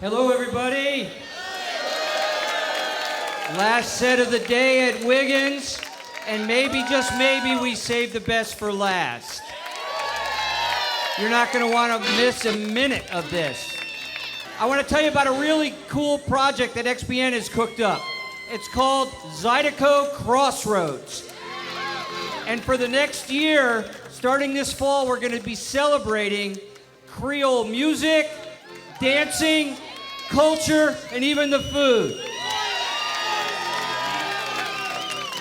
Hello, everybody. Last set of the day at Wiggins, and maybe, just maybe, we saved the best for last. You're not going to want to miss a minute of this. I want to tell you about a really cool project that XPN has cooked up. It's called Zydeco Crossroads. And for the next year, starting this fall, we're going to be celebrating Creole music, dancing, culture, and even the food.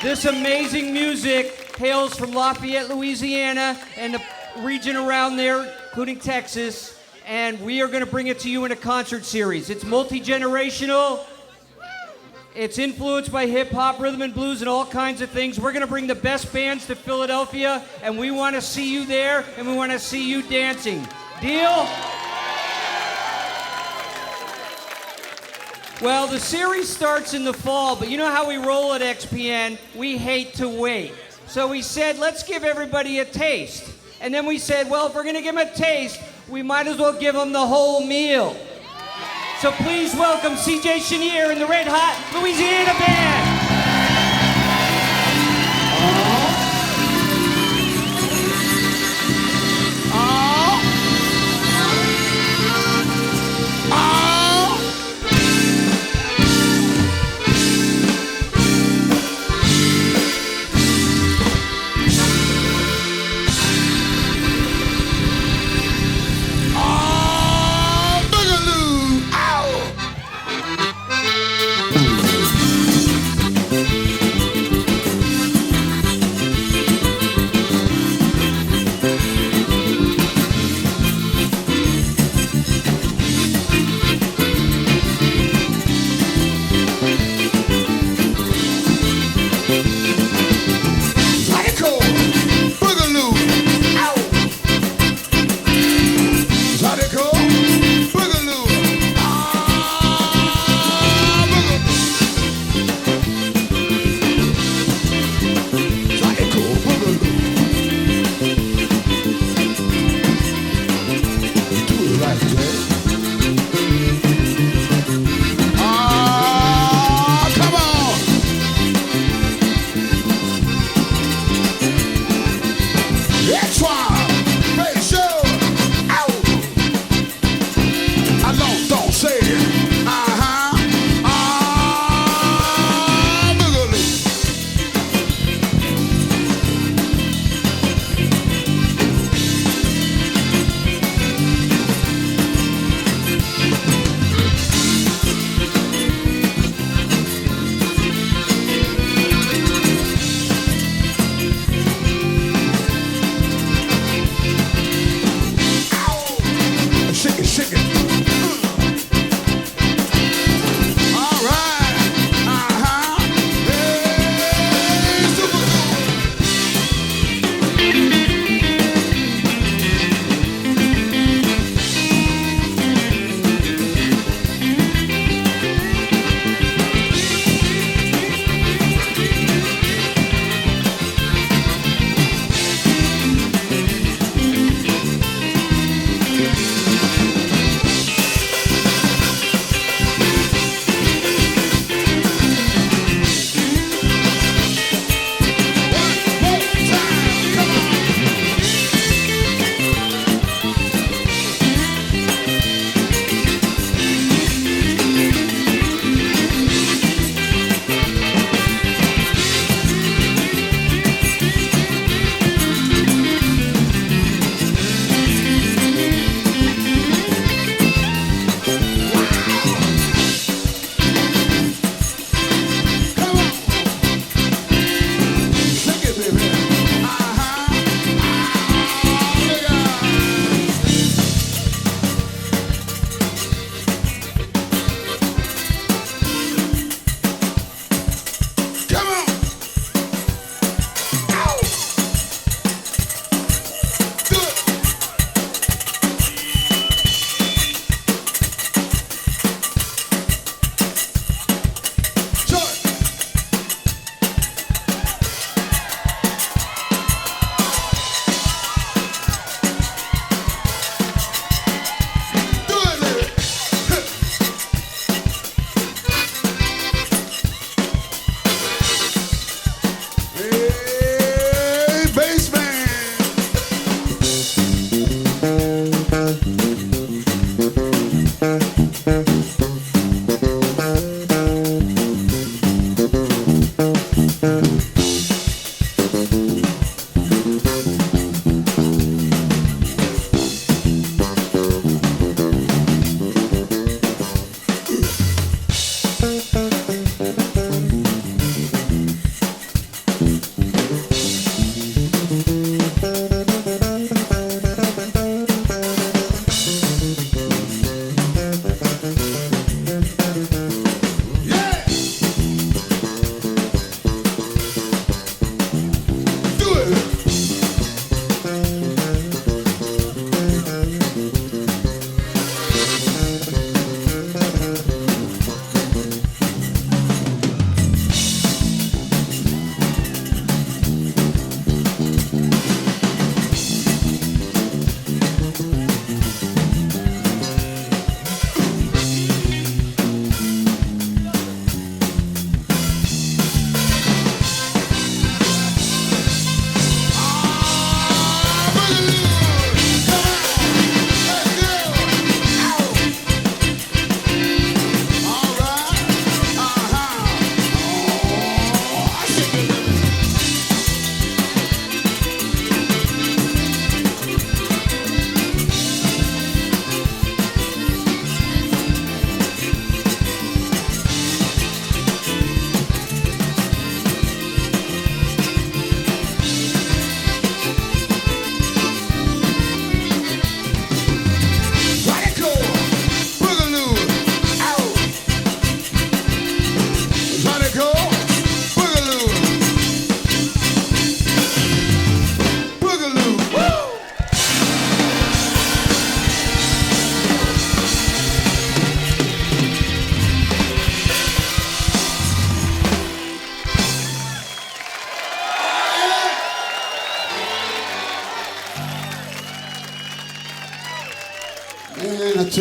This amazing music hails from Lafayette, Louisiana, and the region around there, including Texas, and we are going to bring it to you in a concert series. It's multi-generational. It's influenced by hip-hop, rhythm and blues, and all kinds of things. We're going to bring the best bands to Philadelphia, and we want to see you there, and we want to see you dancing. Deal? Well, the series starts in the fall, but you know how we roll at XPN? We hate to wait. So we said, let's give everybody a taste. And then we said, well, if we're going to give them a taste, we might as well give them the whole meal. So please welcome CJ Chenier and the Red Hot Louisiana Band.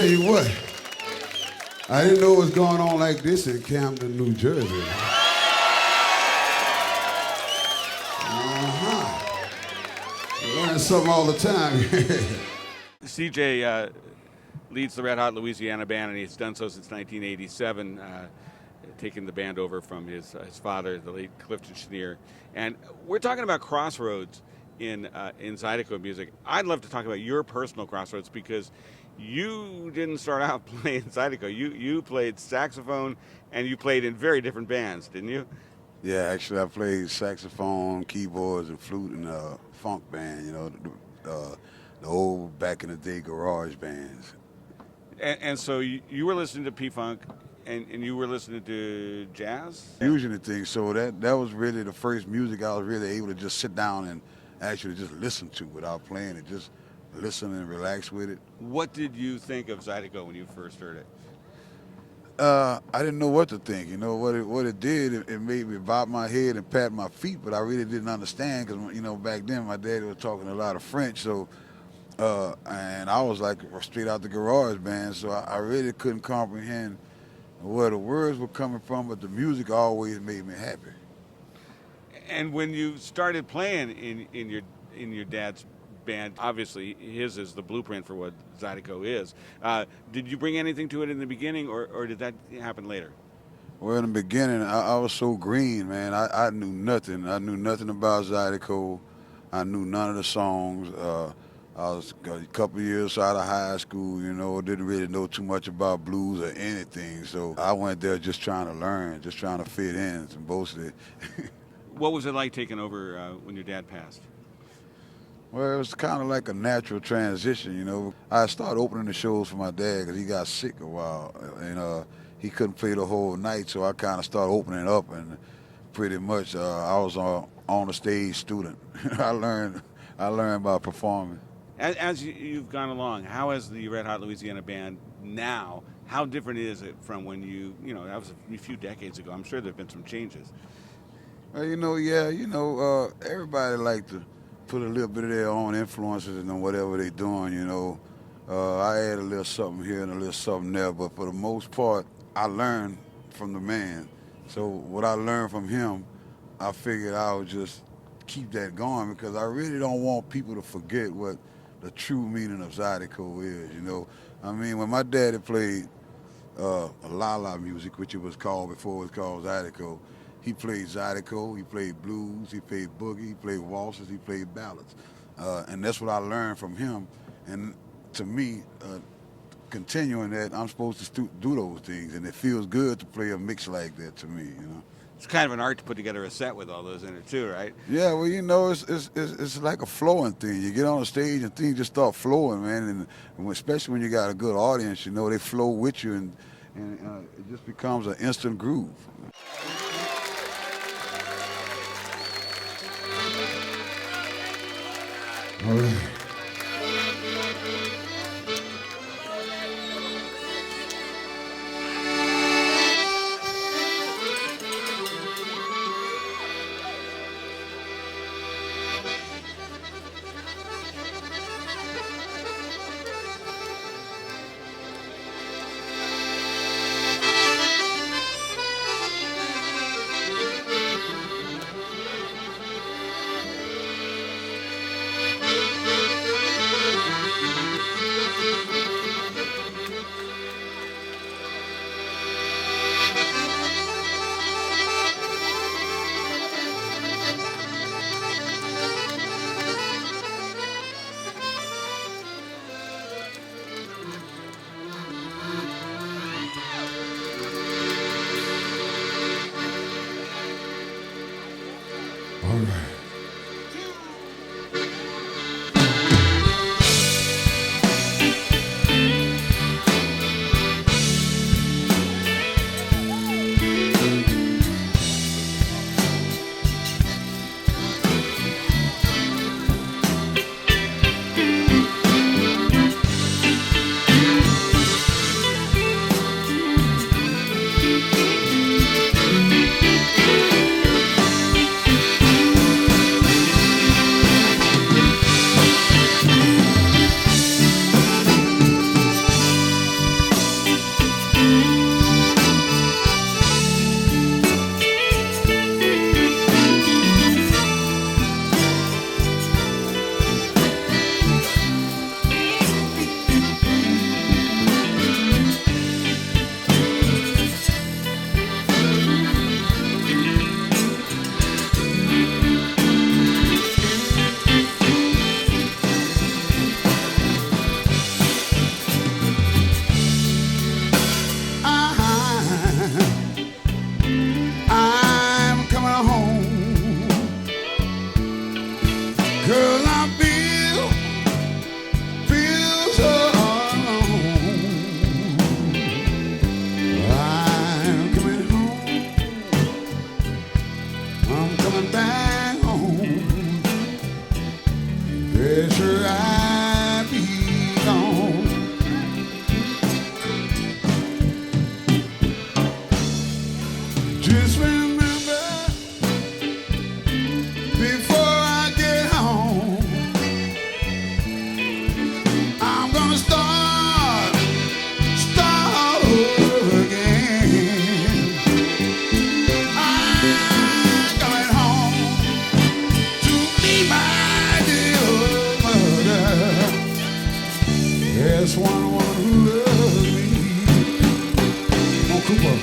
you what, I didn't know it was going on like this in Camden, New Jersey. Learn something all the time. CJ leads the Red Hot Louisiana Band, and he's done so since 1987, taking the band over from his father, the late Clifton Chenier. And we're talking about Crossroads in Zydeco music. I'd love to talk about your personal Crossroads, because you didn't start out playing Zydeco. You played saxophone, and you played in very different bands, didn't you? Yeah, actually I played saxophone, keyboards, and flute in a funk band, you know, the old back in the day garage bands. And so you were listening to P-Funk, and you were listening to jazz? Fusion and things, so that was really the first music I was really able to just sit down and actually just listen to without playing it, just listen and relax with it. What did you think of Zydeco when you first heard it? I didn't know what to think. You know what it did. It made me bob my head and pat my feet, but I really didn't understand because you know back then my daddy was talking a lot of French, so and I was like straight out the garage band, so I really couldn't comprehend where the words were coming from, but the music always made me happy. And when you started playing in your dad's band, obviously his is the blueprint for what Zydeco is. Did you bring anything to it in the beginning, or did that happen later? Well, in the beginning, I was so green, man. I knew nothing. I knew nothing about Zydeco. I knew none of the songs. I was a couple years out of high school, you know, didn't really know too much about blues or anything. So I went there just trying to learn, just trying to fit in, mostly. What was it like taking over when your dad passed? Well, it was kind of like a natural transition, you know. I started opening the shows for my dad because he got sick a while, and he couldn't play the whole night, so I kind of started opening up, and pretty much I was on the stage student. I learned by performing. As you've gone along, how has the Red Hot Louisiana Band now, how different is it from when you know, that was a few decades ago? I'm sure there have been some changes. Well, everybody like to put a little bit of their own influences in whatever they're doing, you know. I add a little something here and a little something there, but for the most part, I learned from the man. So what I learned from him, I figured I would just keep that going because I really don't want people to forget what the true meaning of Zydeco is, you know. I mean, when my daddy played la music, which it was called before it was called Zydeco, he played Zydeco, he played blues, he played boogie, he played waltzes, he played ballads. And that's what I learned from him. And to me, continuing that, I'm supposed to do those things. And it feels good to play a mix like that to me, you know. It's kind of an art to put together a set with all those in it too, right? Yeah, well, you know, it's like a flowing thing. You get on the stage and things just start flowing, man. And especially when you got a good audience, you know, they flow with you, and it just becomes an instant groove. All right. Just remember, before I get home, I'm gonna start over again. I'm coming home to meet my dear mother. There's one woman who loves me. Come on, Cooper.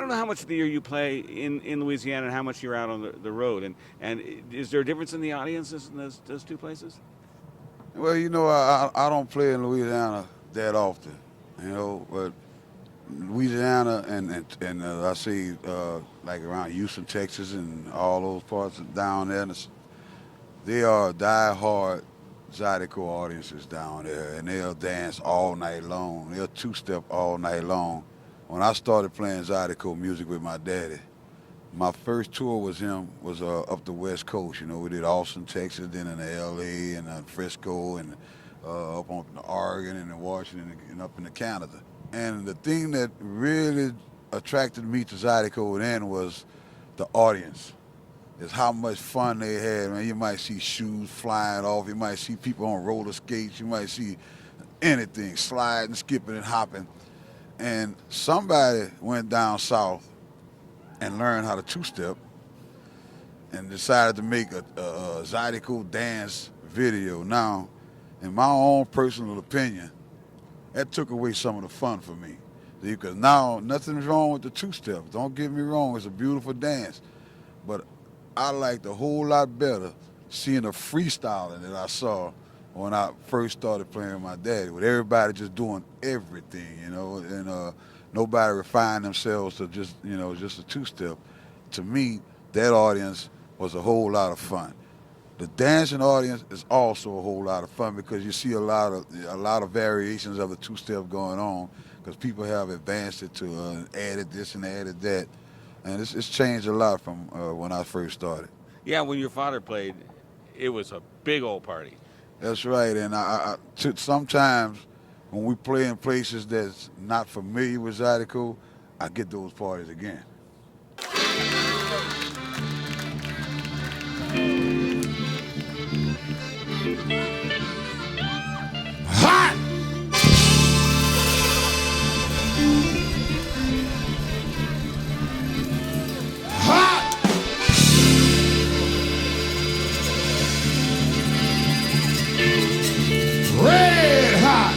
How much of the year you play in Louisiana and how much you're out on the road? And is there a difference in the audiences in those two places? Well, you know, I don't play in Louisiana that often, you know, but Louisiana and I see like around Houston, Texas, and all those parts down there, they are die-hard Zydeco audiences down there, and they'll dance all night long. They'll two-step all night long. When I started playing Zydeco music with my daddy, my first tour with him was up the West Coast. You know, we did Austin, Texas, then in L.A. and Frisco, and up on Oregon and in Washington and up into Canada. And the thing that really attracted me to Zydeco then was the audience. Is how much fun they had, man. You might see shoes flying off. You might see people on roller skates. You might see anything, sliding, skipping, and hopping. And somebody went down south and learned how to two-step and decided to make a Zydeco dance video. Now, in my own personal opinion, that took away some of the fun for me. Because now, nothing's wrong with the two-step. Don't get me wrong, it's a beautiful dance. But I liked a whole lot better seeing the freestyling that I saw when I first started playing with my daddy, with everybody just doing everything, you know, and nobody refined themselves to just, you know, just a two-step. To me, that audience was a whole lot of fun. The dancing audience is also a whole lot of fun because you see a lot of variations of the two-step going on because people have advanced it to added this and added that, and it's changed a lot from when I first started. Yeah, when your father played, it was a big old party. That's right, and sometimes when we play in places that's not familiar with Zydeco, I get those parties again. Hot! Hot! Red hot!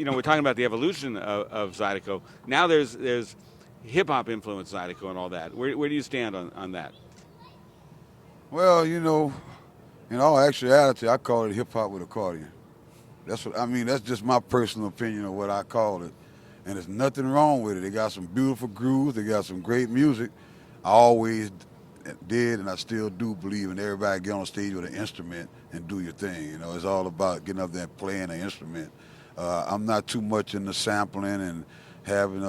know, we're talking about the evolution of Zydeco. Now there's hip hop influence Zydeco and all that. Where do you stand on that? Well, you know, in all actuality, I call it hip hop with accordion. That's what I mean. That's just my personal opinion of what I call it, and there's nothing wrong with it. They got some beautiful grooves. They got some great music. I always did, and I still do believe in everybody get on stage with an instrument and do your thing. You know, it's all about getting up there and playing an instrument. I'm not too much into sampling and having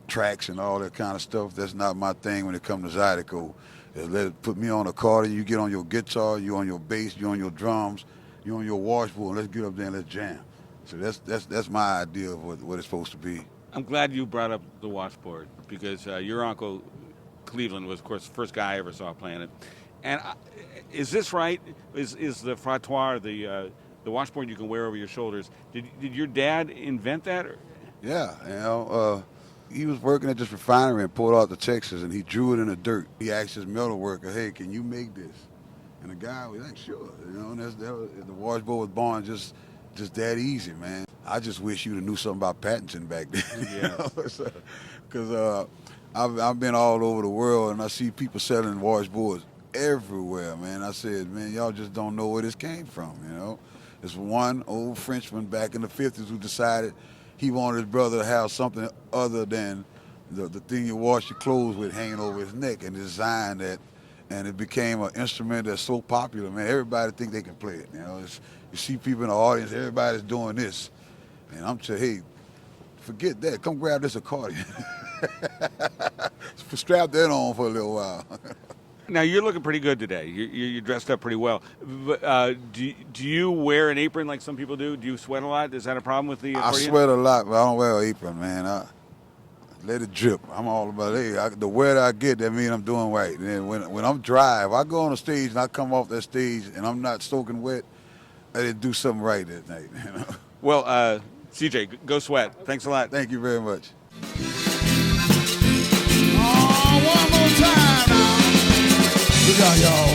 tracks and all that kind of stuff. That's not my thing when it comes to Zydeco. Put me on accordion, you get on your guitar, you on your bass, you on your drums, you on your washboard, let's get up there and let's jam. So that's my idea of what it's supposed to be. I'm glad you brought up the washboard because your uncle Cleveland was, of course, the first guy I ever saw playing it. And is this right? Is the frottoir, the washboard you can wear over your shoulders, did your dad invent that? Or? Yeah, you know, he was working at this refinery in Port Arthur, Texas, and he drew it in the dirt. He asked his metal worker, hey, can you make this? And the guy was like, sure. You know, and the washboard was born just that easy, man. I just wish you'd have knew something about patenting back then. Yeah. Because I've been all over the world, and I see people selling washboards everywhere, man. I said, man, y'all just don't know where this came from, you know? It's one old Frenchman back in the 50s who decided he wanted his brother to have something other than the thing you wash your clothes with hanging over his neck, and designed that, and it became an instrument that's so popular, man. Everybody think they can play it, you know? You see people in the audience, everybody's doing this. And I'm saying, hey, forget that. Come grab this accordion. Strap that on for a little while. Now, you're looking pretty good today. You're dressed up pretty well. But, do you wear an apron like some people do? Do you sweat a lot? Is that a problem with the accordion? I sweat a lot, but I don't wear an apron, man. I let it drip. I'm all about it. The wetter I get, that means I'm doing right. And then when I'm dry, if I go on the stage and I come off that stage and I'm not soaking wet, I didn't do something right that night. You know? Well, CJ, go sweat. Thanks a lot. Thank you very much. One more time now. Look out, y'all.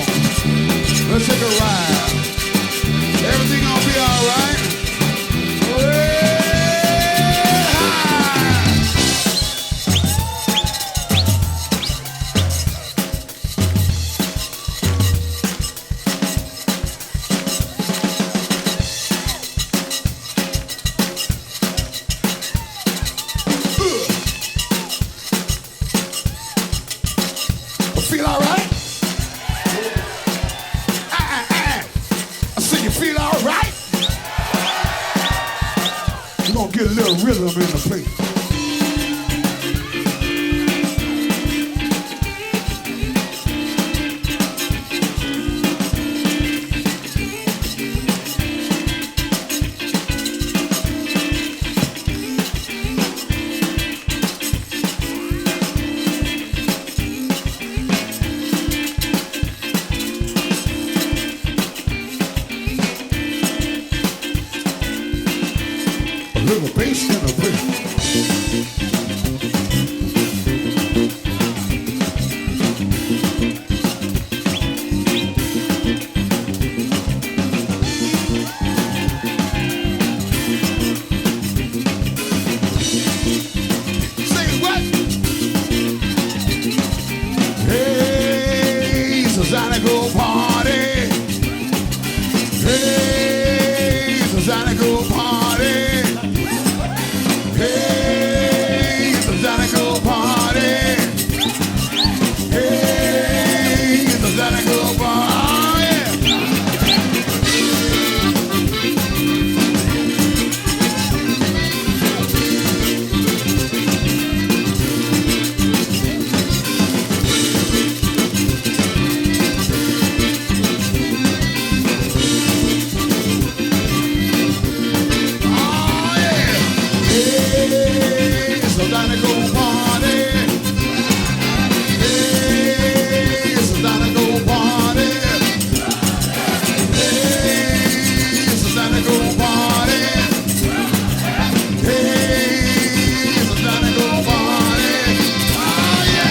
Let's take a ride. Everything gonna be all right. Red high. Feel all right? I say you feel all right? We're gonna get a little rhythm in the place. Little bass in the place. Say what? Hey, it's a Zydeco party. Hey, it's a Zydeco party. Hey, it's a Zydeco party. Hey, it's a Zydeco party. Oh, yeah. Hey, it's a Zydeco party. Hey, it's a Zydeco party. Hey, it's a Zydeco party. Hey, it's a Zydeco party. Oh, yeah.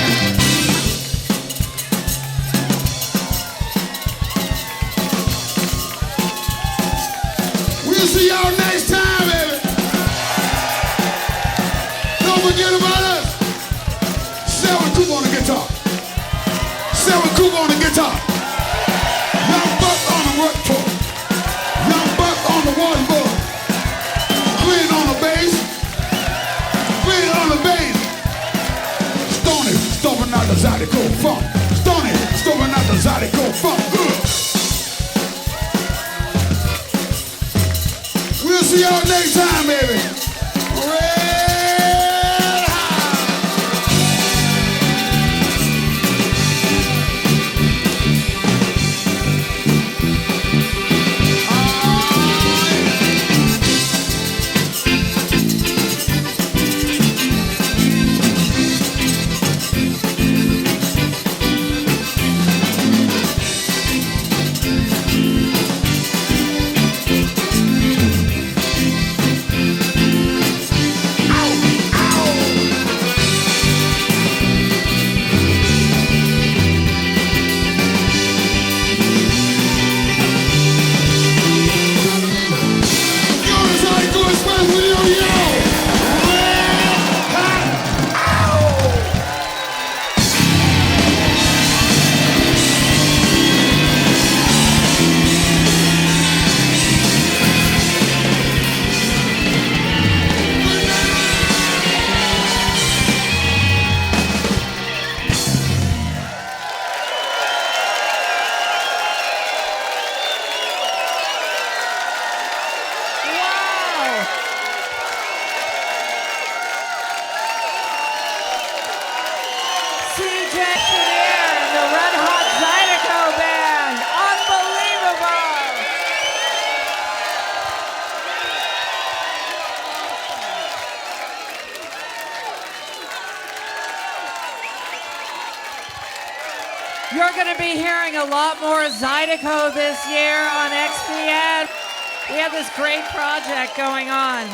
We'll see y'all next time, baby. Sarah Cougar on the guitar. Young Buck on the work floor. Young Buck on the washboard. Queen on the bass. Queen on the bass. Stoney, stomping out the Zydeco funk. Stoney, stomping out the Zydeco funk. We'll see y'all next time, baby. Red Hot. Chenier and the Red Hot Zydeco Band. Unbelievable! You're going to be hearing a lot more Zydeco this year on XPN. We have this great project going on.